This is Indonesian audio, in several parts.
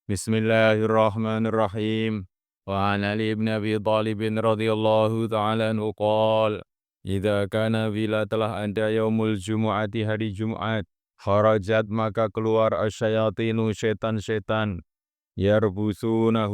Bismillahirrahmanirrahim. Wa an Ali ibn Abi Thalib radhiyallahu ta'ala anhu qala, "Idza kana bila telah ada yaumul jumu'ati hari Jumat, kharajat maka keluar asyayatinu setan-setan, yarbusuna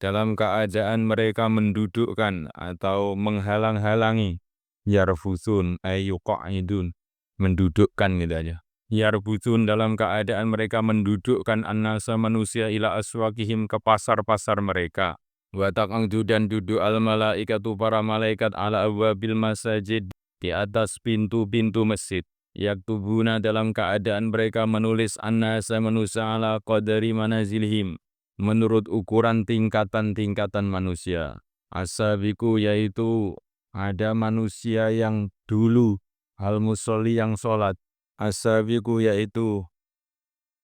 dalam keadaan mereka mendudukkan atau menghalang-halangi, yarbusun ay yuqa'idun, mendudukkan gitu aja. Yarbutun dalam keadaan mereka mendudukkan annasa manusia ila aswakihim ke pasar-pasar mereka. Wa taq'udu dan duduk al malaikatu para malaikat ala abwabil masajid di atas pintu-pintu masjid. Yaktubuna dalam keadaan mereka menulis annasa manusia ala qadari manazilihim, menurut ukuran tingkatan-tingkatan manusia. Asabiku yaitu ada manusia yang dulu, al-musolli yang sholat. As-sabiqu yaitu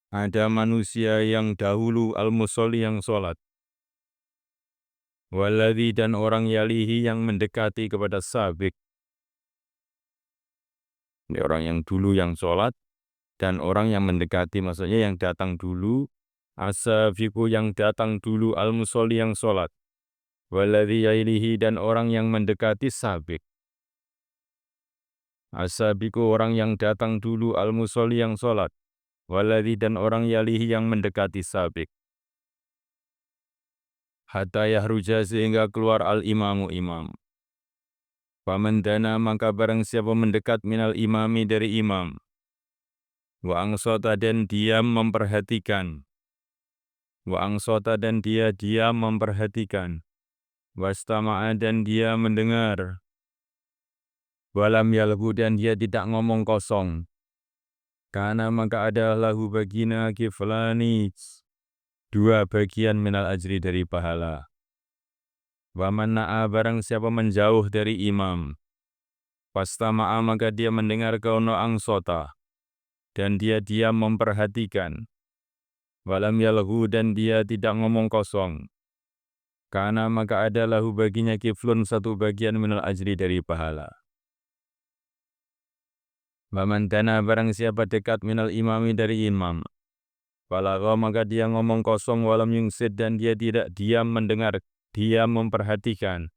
ada manusia yang dahulu, al-musolli yang sholat. Waladhi dan orang yalihi yang mendekati kepada sabiq. Ini orang yang dulu yang sholat dan orang yang mendekati, maksudnya yang datang dulu. As-sabiqu yang datang dulu, al-musolli yang sholat. Waladhi yalihi dan orang yang mendekati sabiq. As-sabiqu orang yang datang dulu, al-musolli yang sholat. Waladhi dan orang yalihi yang mendekati sabiq. Hatta yahruja sehingga keluar al-imamu imam. Faman dana maka barang siapa mendekat minal imami dari imam. Wa angsota dan diam memperhatikan. Wa angsota dan dia diam memperhatikan. Wastama'a dan dia mendengar. Walam yalhu dan dia tidak ngomong kosong. Karena maka ada lahu bagina kiflani, dua bagian minal ajri dari pahala. Waman na'a barang siapa menjauh dari imam. Pastama'a maka dia mendengar kauno angsota. Dan dia diam memperhatikan. Walam yalhu dan dia tidak ngomong kosong. Karena maka ada lahu baginya kiflun satu bagian minal ajri dari pahala. Waman dana barang siapa dekat minal imami dari imam. Walagha maka dia ngomong kosong walam yungsid dan dia tidak diam mendengar, diam memperhatikan.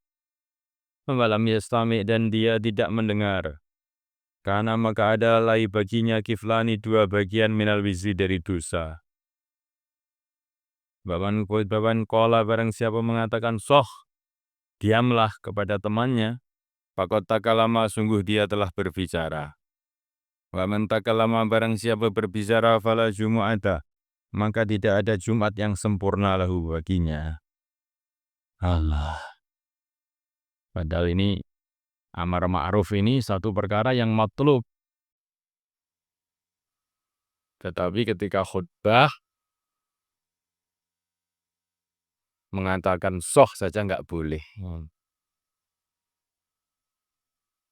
Walam yastami dan dia tidak mendengar. Karena maka ada lai baginya kiflani dua bagian minal wizri dari dosa. Baban kola barang siapa mengatakan soh, diamlah kepada temannya. Fakot takalama sungguh dia telah berbicara. Waman takalama barang siapa berbicara fala jumu'ata, maka tidak ada Jumat yang sempurna lahu baginya. Allah. Padahal ini amar ma'ruf ini satu perkara yang matlub. Tetapi ketika khutbah mengatakan soh saja nggak boleh.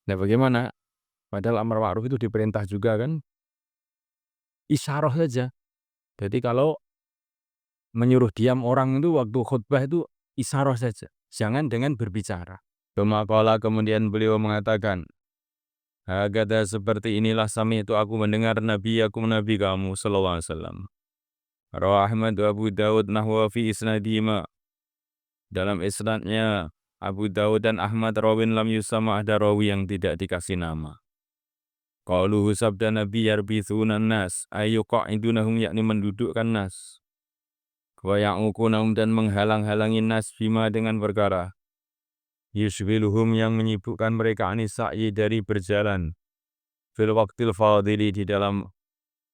Nah bagaimana? Padahal amar ma'ruf itu diperintah juga kan? Isyarah saja. Jadi kalau menyuruh diam orang itu waktu khutbah itu isyarah saja. Jangan dengan berbicara. Kemaqala kemudian beliau mengatakan, Hagada seperti inilah sami itu aku mendengar Nabi kamu sallallahu alaihi wasallam. Rawah Ahmad wa Abu Dawud nahwa fi isnadima. Dalam isnadnya Abu Dawud dan Ahmad rawin lam yusama ada rawi yang tidak dikasih nama. Qauluhu sabda Nabi yarbithunan nas ayyuqa'idunahum yakni mendudukkan nas. Wa ya'ukunahum dan menghalang-halangi nas bima dengan perkara. Yusbiluhum yang menyibukkan mereka anisa'i dari berjalan. Fil waqtil fadili di dalam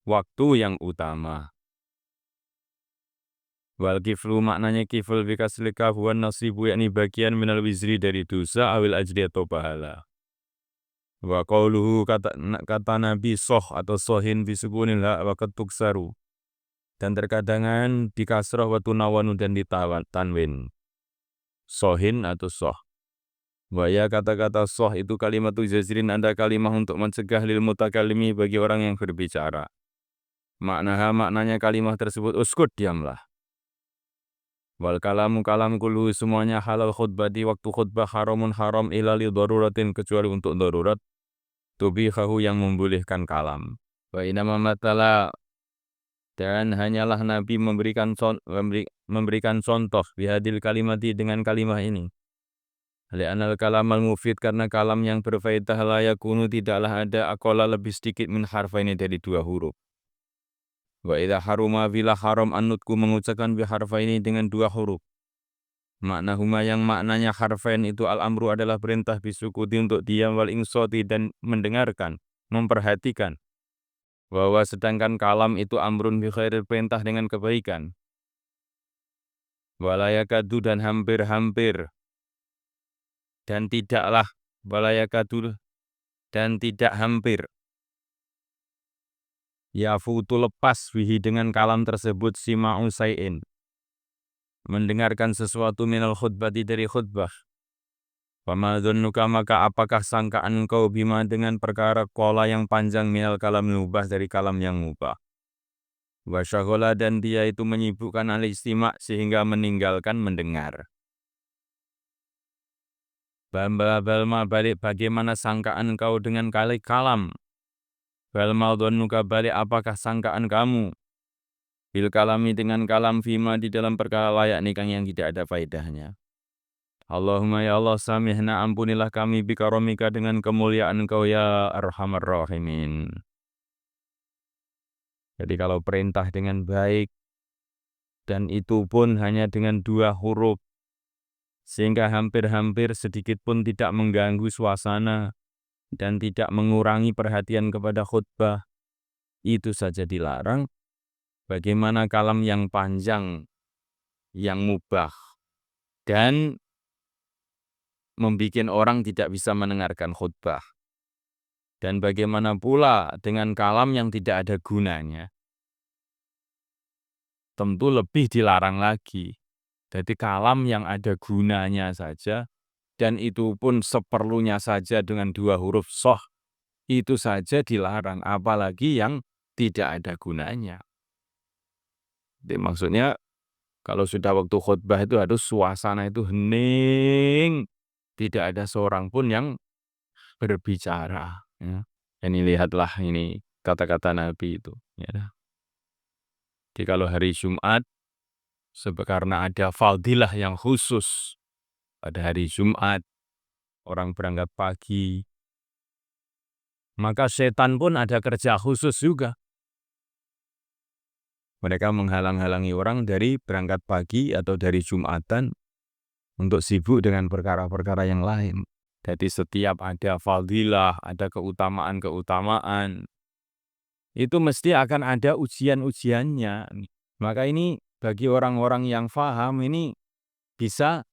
waktu yang utama. Wal kiflu maknanya kifl bikasli kafuan nasibu yakni bagian minal wizri dari dosa awil ajri atau pahala. Wa qauluhu kata Nabi soh atau sohin bisukunil ha wa ketuksaru. Dan terkadangan dikasrah wa tunawanu dan ditawan tanwin. Sohin atau soh. Wa ya kata-kata soh itu kalimatu jazrin ada kalimah untuk mencegah lil mutakalimi bagi orang yang berbicara. Maknanya kalimah tersebut uskut diamlah. Wal kalam kullu semuanya halal khutbah di waktu khutbah haramun haram illa li daruratin kecuali untuk darurat. Tubihahu yang membolehkan kalam. Wa inama matala Dan hanyalah Nabi memberikan contoh bihadil kalimati dengan kalimah ini. Li'anal kalamal mufid, karena kalam yang berfaedah la yakunu, tidaklah ada aqalla lebih sedikit min harfaini, dari 2 huruf. Wa idza haruma bila haram annutku, mengucapkan bi harfaini dengan 2 huruf. Makna huma, yang maknanya harfain itu al-amru adalah perintah, bisukuti untuk diam, wal insoti dan mendengarkan, memperhatikan. Bahwa sedangkan kalam itu amrun bi khairil, perintah dengan kebaikan. Walayakadu, dan hampir-hampir, dan tidaklah, walayakadu, dan tidak hampir, yafutu, lepas, bihi, dengan kalam tersebut, sima'u say'in, mendengarkan sesuatu, minal khutbati, dari khutbah. Fama dzannuka, maka apakah sangkaan engkau, bima, dengan perkara qala yang panjang, minal kalam mubah, dari kalam yang mubah. Wa syaghala, dan dia itu menyibukkan al-istima', sehingga meninggalkan mendengar. Balma, balik, bagaimana sangkaan engkau dengan kali kalam. Balma dzannuka, balik, apakah sangkaan kamu bil kalami, dengan kalam, fima, di dalam perkara layak nikah yang tidak ada faedahnya. Allahumma ya Allah, samihna, ampunilah kami, bikaromika, dengan kemuliaan Engkau ya arhamar rahimin. Jadi kalau perintah dengan baik, dan itu pun hanya dengan 2 huruf, sehingga hampir-hampir sedikit pun tidak mengganggu suasana, dan tidak mengurangi perhatian kepada khutbah, itu saja dilarang. Bagaimana kalam yang panjang, yang mubah, dan membuat orang tidak bisa mendengarkan khutbah. Dan bagaimana pula dengan kalam yang tidak ada gunanya? Tentu lebih dilarang lagi. Jadi kalam yang ada gunanya saja, dan itu pun seperlunya saja dengan 2 huruf soh, itu saja dilarang, apalagi yang tidak ada gunanya. Jadi maksudnya kalau sudah waktu khutbah itu harus suasana itu hening, tidak ada seorang pun yang berbicara. Ya. Ini lihatlah ini kata-kata Nabi itu. Ya. Jadi kalau hari Jumat, karena ada fadilah yang khusus pada hari Jumat, orang berangkat pagi, maka setan pun ada kerja khusus juga. Mereka menghalang-halangi orang dari berangkat pagi atau dari Jumatan untuk sibuk dengan perkara-perkara yang lain. Jadi setiap ada fadilah, ada keutamaan-keutamaan, itu mesti akan ada ujian-ujiannya. Maka ini bagi orang-orang yang faham ini bisa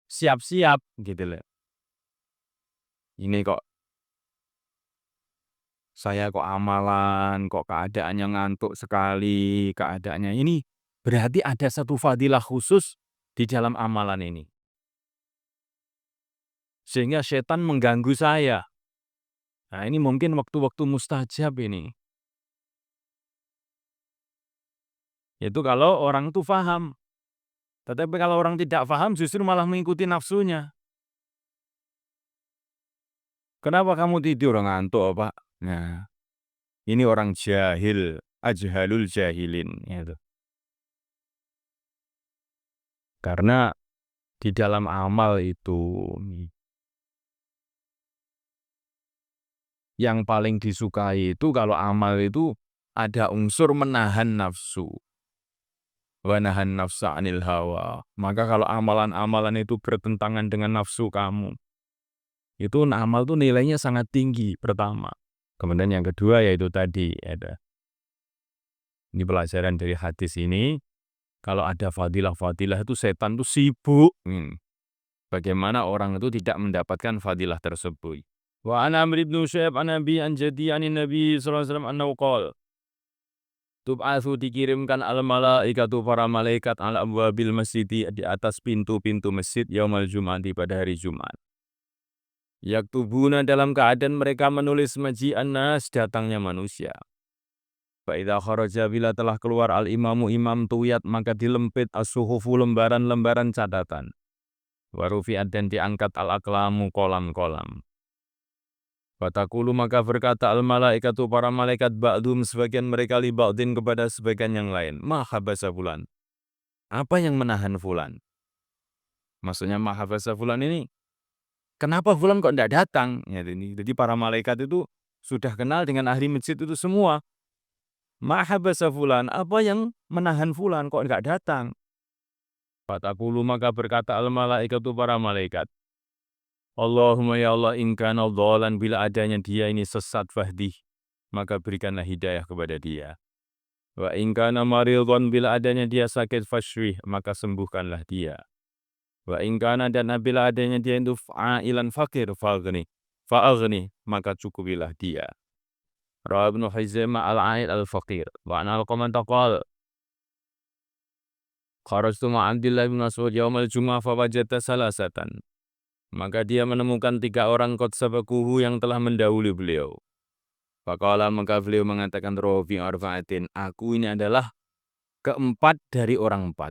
siap-siap gitu loh. Ini kok saya kok amalan, kok keadaannya ngantuk sekali, keadaannya ini berarti ada satu fadilah khusus di dalam amalan ini. Sehingga setan mengganggu saya. Nah ini mungkin waktu-waktu mustajab ini. Itu kalau orang itu faham. Tetapi kalau orang tidak faham justru malah mengikuti nafsunya. Kenapa kamu tidur ngantuk, Pak? Nah, ini orang jahil, ajhalul jahilin. Gitu. Karena di dalam amal itu yang paling disukai itu kalau amal itu ada unsur menahan nafsu. Wa nahan nafsa anil hawa. Maka kalau amalan-amalan itu bertentangan dengan nafsu kamu, itu amal itu nilainya sangat tinggi pertama. Kemudian yang kedua yaitu tadi ada. Ini pelajaran dari hadis ini. Kalau ada fadilah-fadilah itu setan itu sibuk. Bagaimana orang itu tidak mendapatkan fadilah tersebut. Wa an Amr ibn Syu'aib an Nabi an Jadi anin Nabi sallallahu alaihi wasallam annahu qala tub'atsu, dikirimkan al-malaikatu, para malaikat, ala abwabil masjidi, di atas pintu-pintu masjid, yaumal jum'ati, pada hari Jumat. Yaktubuna, dalam keadaan mereka menulis, maji'an nas, datangnya manusia. Fa idza kharaja, bila telah keluar al-imamu, imam, tuyat, maka dilempit as-suhufu, lembaran-lembaran catatan. Wa rufi'at, dan diangkat al-aqlamu, kolam-kolam. Fataqulu maka berkata al-malaikatu para malaikat ba'dhum sebagian mereka li ba'din kepada sebagian yang lain. Ma habasa fulan. Apa yang menahan fulan? Maksudnya ma habasa fulan ini, kenapa fulan kok tidak datang? Ya, ini. Jadi para malaikat itu sudah kenal dengan ahli masjid itu semua. Ma habasa fulan, apa yang menahan fulan kok enggak datang? Fataqulu maka berkata al-malaikatu para malaikat. Allahumma ya Allah in kana dhalan bila adanya dia ini sesat fahdi, maka berikanlah hidayah kepada dia. Wa in kana maridhan bila adanya dia sakit fashfih, maka sembuhkanlah dia. Wa in kana dan bila adanya dia itu fa'ilan fakir fa'aghni, maka cukupilah dia. Rawa Ibnu Huzaimah al-Aid al-Faqir. Wa an Alqamah taqal kharajtu ma Abdillah bin Mas'ud yaumal Jum'ah fa wajadta salasatan. Maka dia menemukan 3 orang qad sabaquhu yang telah mendahului beliau. Faqala maka beliau mengatakan rabi arba'atin, aku ini adalah keempat dari orang 4.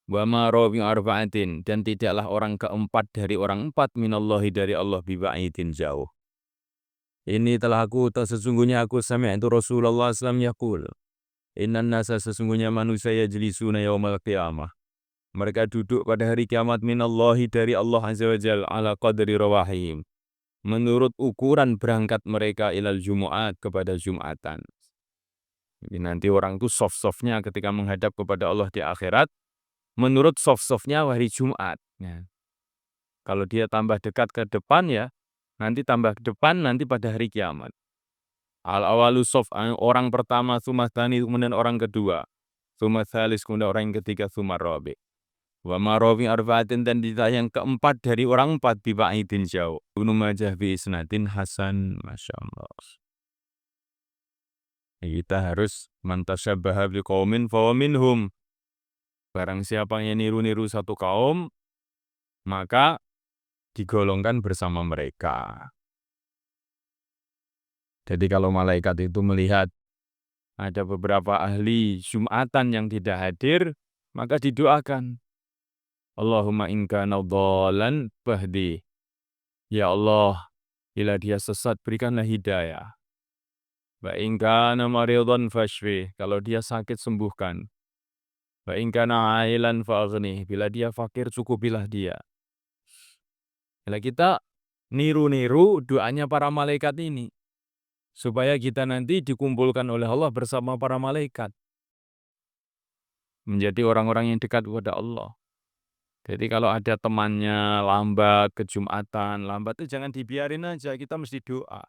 Wa ma rabi arba'atin, dan tidaklah orang keempat dari orang 4 minallahi dari Allah biba'idin jauh. Ini telah aku sesungguhnya aku sami'tu Rasulullah SAW yaqul. Innan nasa sesungguhnya manusia yajlisuna yaumal qiyamah. Mereka duduk pada hari kiamat minallahi dari Allah Azza wa Jalla ala qadri rawahim. Menurut ukuran berangkat mereka ilal Jumu'at kepada Jumatan. Jadi nanti orang itu soft-softnya ketika menghadap kepada Allah di akhirat, menurut soft-softnya hari Jumat. Ya. Kalau dia tambah dekat ke depan ya, nanti tambah ke depan nanti pada hari kiamat. Al-awalu soft, orang pertama, tsumma tsani, kemudian orang kedua. Tsumma tsalis, kemudian orang yang ketiga, tsumma rabi'. Wa marawi arba'atin, dan ditanya yang keempat dari orang 4 biba'idin jauh. Ibnu Majah bi isnadin hasan, Masya Allah. Kita harus mantasyabaha biqaumin fahuwa minhum. Barang siapa yang niru-niru satu kaum, maka digolongkan bersama mereka. Jadi kalau malaikat itu melihat ada beberapa ahli Jumatan yang tidak hadir, maka didoakan. Allahumma in kana dhalan fahdi. Ya Allah, bila dia sesat berikanlah hidayah. Wa in kana maridhan fashfi, kalau dia sakit sembuhkan. Wa in kana ailan fa'aghni, bila dia fakir cukupilah dia. Bila kita niru-niru doanya para malaikat ini, supaya kita nanti dikumpulkan oleh Allah bersama para malaikat. Menjadi orang-orang yang dekat kepada Allah. Jadi kalau ada temannya lambat ke Jumatan, lambat itu jangan dibiarin aja, kita mesti doa.